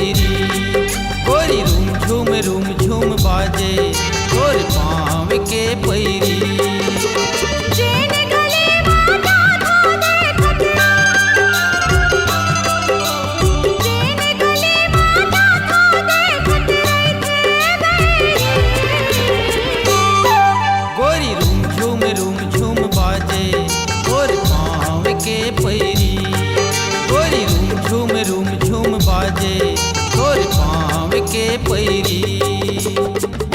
पैरी। गोरी रूम झूम बाजे तोर पाँव के पैरी। तोर पाँव के पैरी।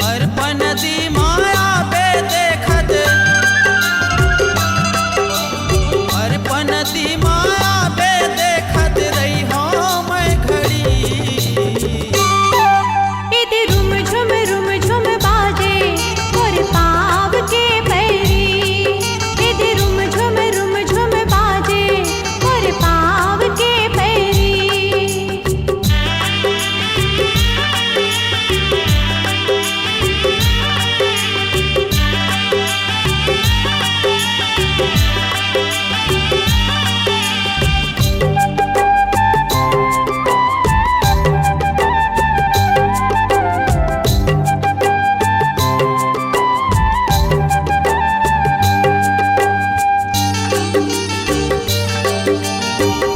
अर्पण दी माया बे देखत, अर्पण दी माया बे देखत रही हाँ मैं घड़ी। इधर रूम झुम बाजे तोर पाँव के पैरी। इधर रूम झुम बाजे तोर पाँव के पैरी।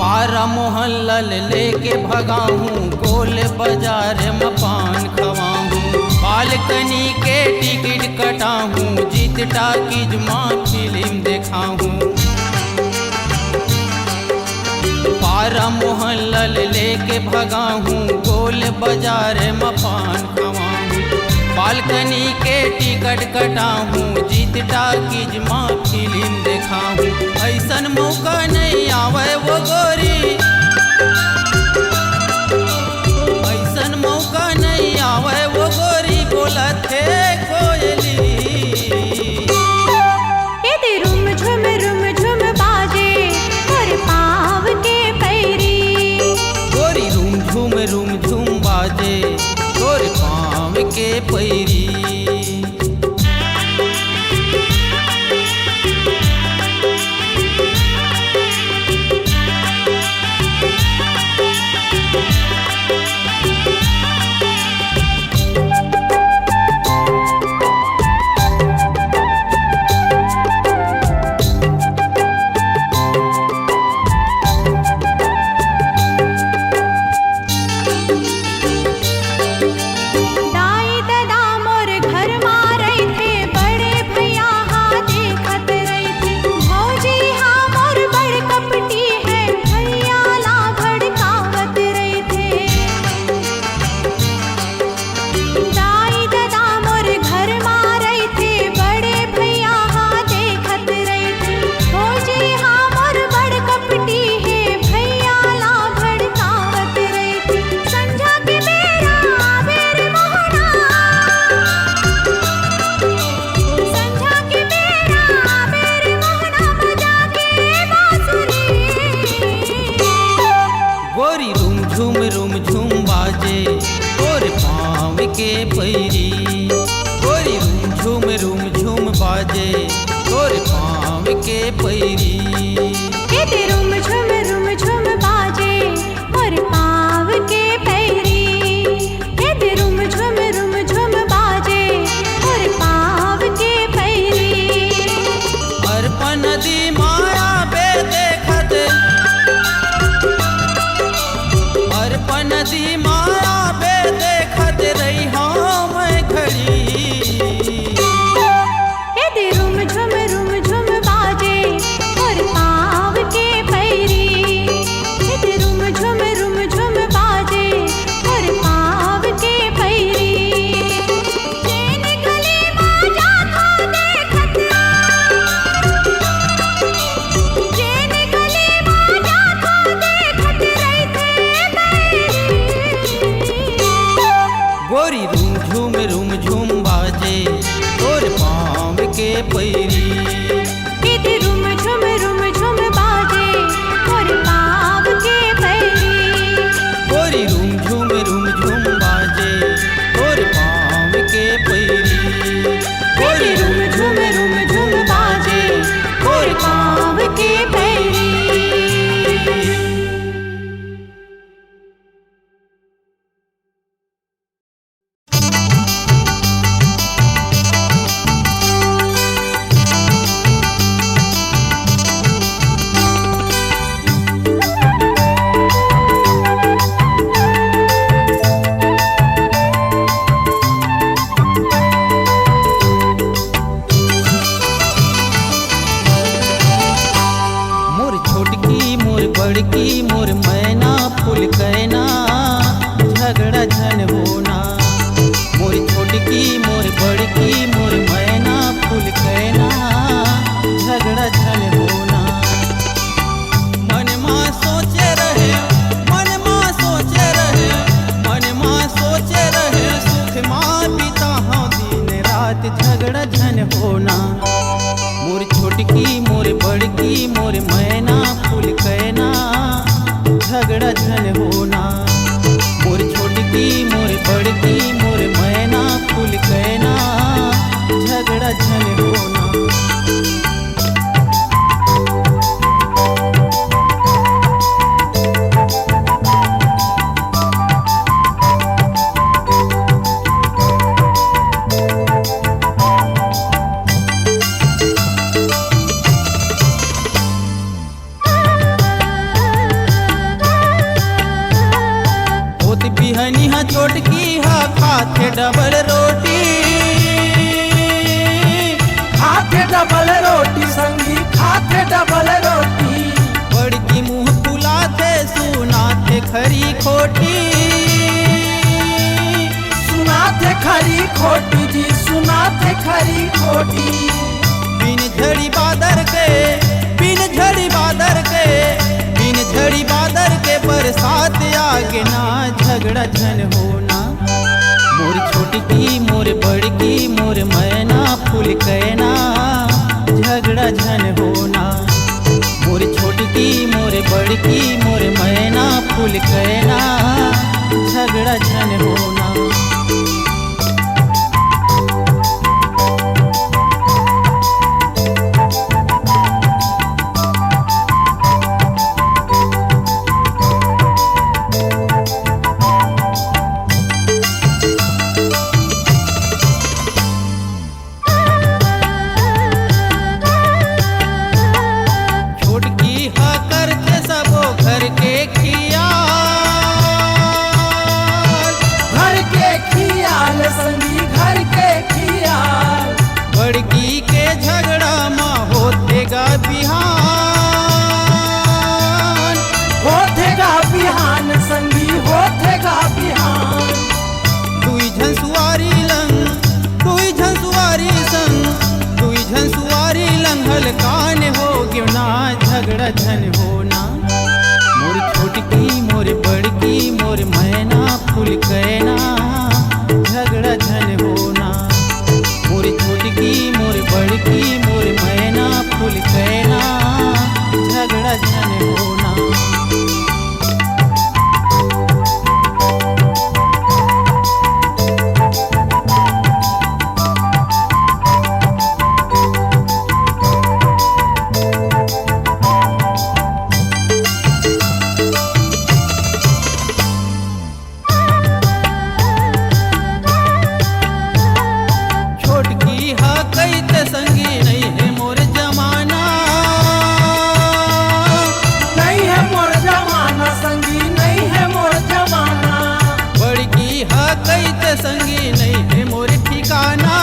पारा मोहन लल लेके भगाऊँ, गोल बाजार में पान खवाऊँ। बालकनी के टिकट कटाऊँ, जीत टाकीज माँ फिल्म देखाऊँ। पारा मोहन लल लेके भगाऊँ, गोल बाजार में पान खवाऊँ। बालकनी के टिकट कटाऊँ, जीत टाकीज माँ फिल्म देखाऊँ। ऐसन मौका नहीं आवे वो गोरी, ऐसन मौका नहीं आवे वो गोरी बोलत है कोयली। इधर रूम झुम बाजे तोर पाँव के पैरी। गोरी रूम झुम बाजे तोर पाँव के पैरी। रूम झुम बाजे तोर पाँव के पैरी। गोरी रूम झुम बाजे तोर पाँव के पैरी। इधर रूम झुम बाजे तोर पाँव के पैरी। इधर रूम झुम बाजे तोर पाँव के पैरी। अर्पण दी माया बे देखत, अर्पण दी माया बे देखत रही हाँ मैं घड़ी। इधर रूम झुम बाजे तोर पाँव के पैरी। इधर रूम झुम बाजे तोर पाँव के पैरी। चैन गले बाजा था देखत, चैन गले बाजा था देखत रही थे पैरी। गोरी रूम झुम बाजे तोर पाँव के पैरी। इधर रूम झुम बाजे तोर पाँव के पैरी। गोरी रूम झुम बाजे तोर पाँव के पैरी। गोरी रूम झुम बाजे तोर पाँव के पैरी। छोटकी मोर बड़की मोर मैना फूल कहना झगड़ा झन होना। बिहनी हा छोटकी हा खाते डबल रोटी, खाते डबल रोटी संगी खाते डबल रोटी। बड़की मुँह फुलाते सुनाते खरी खोटी, सुनाते खरी खोटी जी सुनाते खरी खोटी। बिन झड़ी बादर के बिन झड़ी बादर के बिन झड़ी बादर के बरसात आगे ना झगड़ा झन होना। मोर छोटकी मोर बड़की मोर मैना फूल कहना झगड़ा झन होना। मोर छोटकी मोर बड़की मोर मैना फूल कहना झगड़ा झन होना। संगी घर के खियाल, बड़की के झगड़ा माँ होतेगा बिहान, होतेगा बिहान संगी होतेगा बिहान। दुई झंसुआरी लंग दुई झंसुआरी संग दुई झंसुआरी लंग हलकान हो गयो ना झगड़ा झन होना। मोर छोटकी मोर बड़की मोर मैना फूल कहना झगड़ा झन होना। मोर छोटकी मोर बड़की मोर मैना फूल कहना झगड़ा झन होना। संगी नहीं है मोर जमाना, नहीं है मोर जमाना संगी नहीं है मोर जमाना। बड़की हा कैते संगी नहीं है मोर ठिकाना,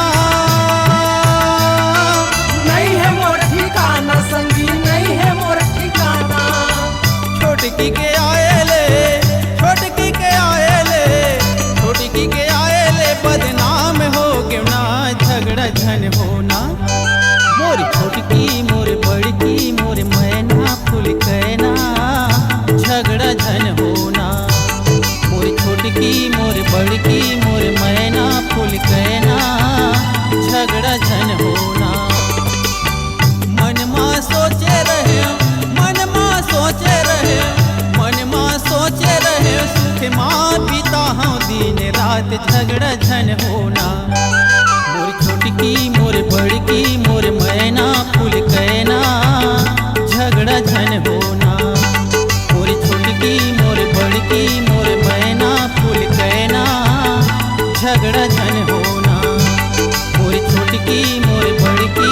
नहीं है मोर ठिकाना संगी नहीं है मोर ठिकाना। छोटकी के आएले छोटकी के आएले छोटकी के आएले बदनाम हो गयो ना झगड़ा झन होना। मोर छोटकी मोर बड़की मोर मैना फूल कहना झगड़ा झन होना। मोर छोटकी मोर बड़की मोर मैना फूल कहना झगड़ा झन होना। मन माँ सोचे रहे मन माँ सोचे रहे मन माँ सोचे रहे सुख माँ पिता हूँ दिन रात झगड़ा झन होना। मोर छोटकी मोर बड़की मोर मैना फूल कहना झगड़ा झन होना। मोर छोटकी मोर बड़की मोर मैना फूल कहना झगड़ा झन होना। मोर छोटकी मोर बड़की